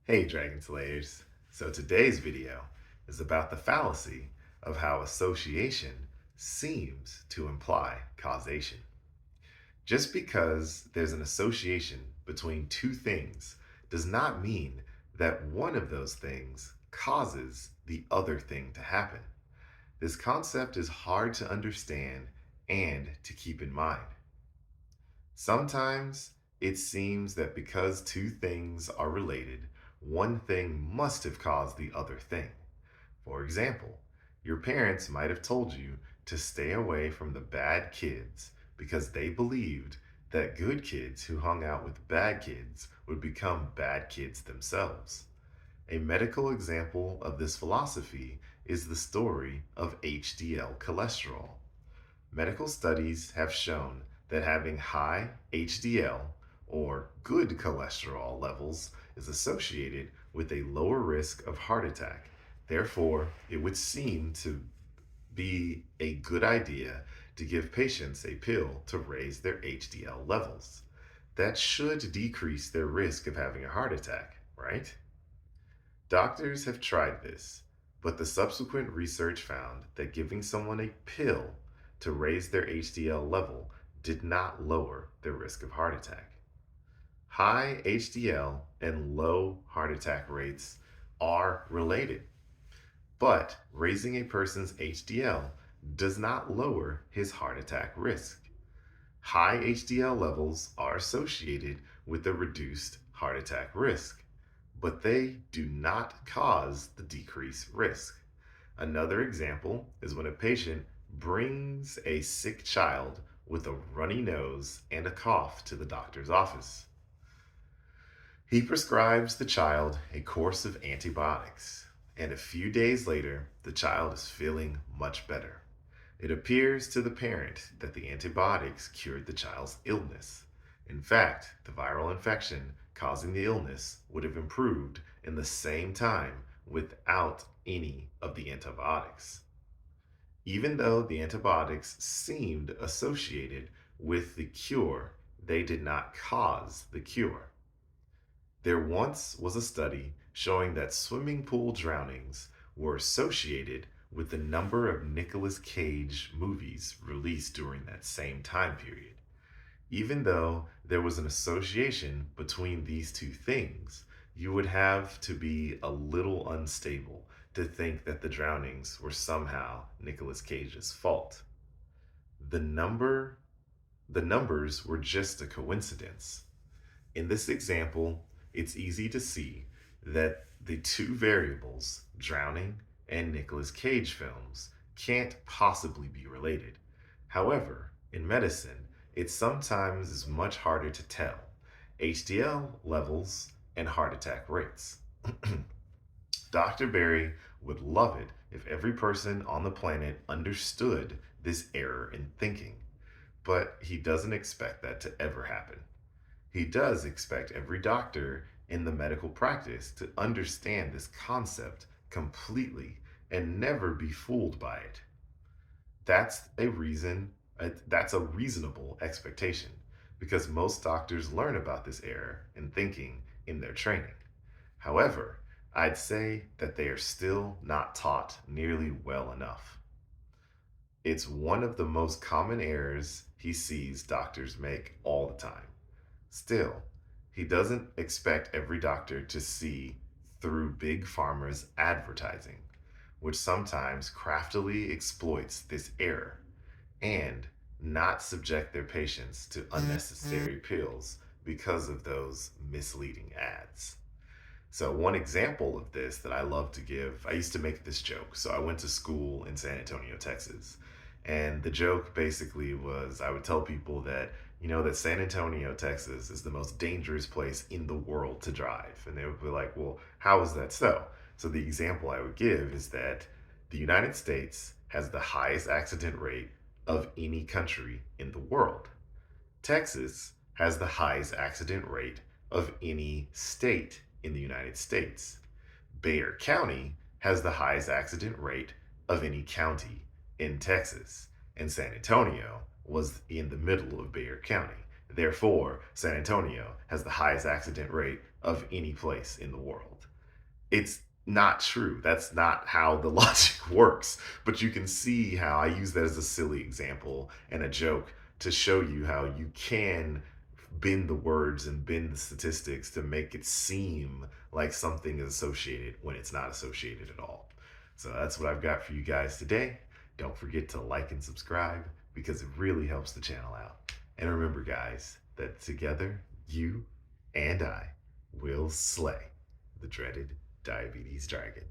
Hey Dragon Slayers. So today's video is about the fallacy of how association seems to imply causation. Just because there's an association between two things does not mean that one of those things causes the other thing to happen. This concept is hard to understand and to keep in mind. Sometimes it seems that because two things are related, one thing must have caused the other thing. For example, your parents might have told you to stay away from the bad kids because they believed that good kids who hung out with bad kids would become bad kids themselves. A medical example of this philosophy is the story of HDL cholesterol. Medical studies have shown that having high HDL or good cholesterol levels is associated with a lower risk of heart attack. Therefore, it would seem to be a good idea to give patients a pill to raise their HDL levels. That should decrease their risk of having a heart attack, right? Doctors have tried this, but the subsequent research found that giving someone a pill to raise their HDL level did not lower their risk of heart attack. High HDL and low heart attack rates are related, but raising a person's HDL does not lower his heart attack risk. High HDL levels are associated with a reduced heart attack risk, but they do not cause the decreased risk. Another example is when a patient brings a sick child with a runny nose and a cough to the doctor's office. He prescribes the child a course of antibiotics, and a few days later, the child is feeling much better. It appears to the parent that the antibiotics cured the child's illness. In fact, the viral infection causing the illness would have improved in the same time without any of the antibiotics. Even though the antibiotics seemed associated with the cure, they did not cause the cure. There once was a study showing that swimming pool drownings were associated with the number of Nicolas Cage movies released during that same time period. Even though there was an association between these two things, you would have to be a little unstable to think that the drownings were somehow Nicolas Cage's fault. The number the numbers were just a coincidence. In this example, it's easy to see that the two variables, drowning and Nicolas Cage films, can't possibly be related. However, in medicine, it sometimes is much harder to tell HDL levels and heart attack rates. Dr. Berry would love it if every person on the planet understood this error in thinking, but he doesn't expect that to ever happen. He does expect every doctor in the medical practice to understand this concept completely and never be fooled by it. That's a reasonable expectation because most doctors learn about this error in thinking in their training. However, I'd say that they are still not taught nearly well enough. It's one of the most common errors he sees doctors make all the time. Still, he doesn't expect every doctor to see through Big Pharma's advertising, which sometimes craftily exploits this error, and not subject their patients to unnecessary pills because of those misleading ads. So, one example of this that I love to give, I used to make this joke. So, I went to school in San Antonio, Texas. And the joke basically was I would tell people that, that San Antonio, Texas is the most dangerous place in the world to drive. And they would be like, well, how is that so? So, the example I would give is that the United States has the highest accident rate of any country in the world. Texas has the highest accident rate of any state in the United States. Bexar County has the highest accident rate of any county in Texas. And San Antonio was in the middle of Bexar County. Therefore, San Antonio has the highest accident rate of any place in the world. It's not true. That's not how the logic works. But you can see how I use that as a silly example and a joke to show you how you can bend the words and bend the statistics to make it seem like something is associated when it's not associated at all. So that's what I've got for you guys today. Don't forget to like and subscribe because it really helps the channel out. And remember, guys, that together, you and I will slay the dreaded diabetes dragon.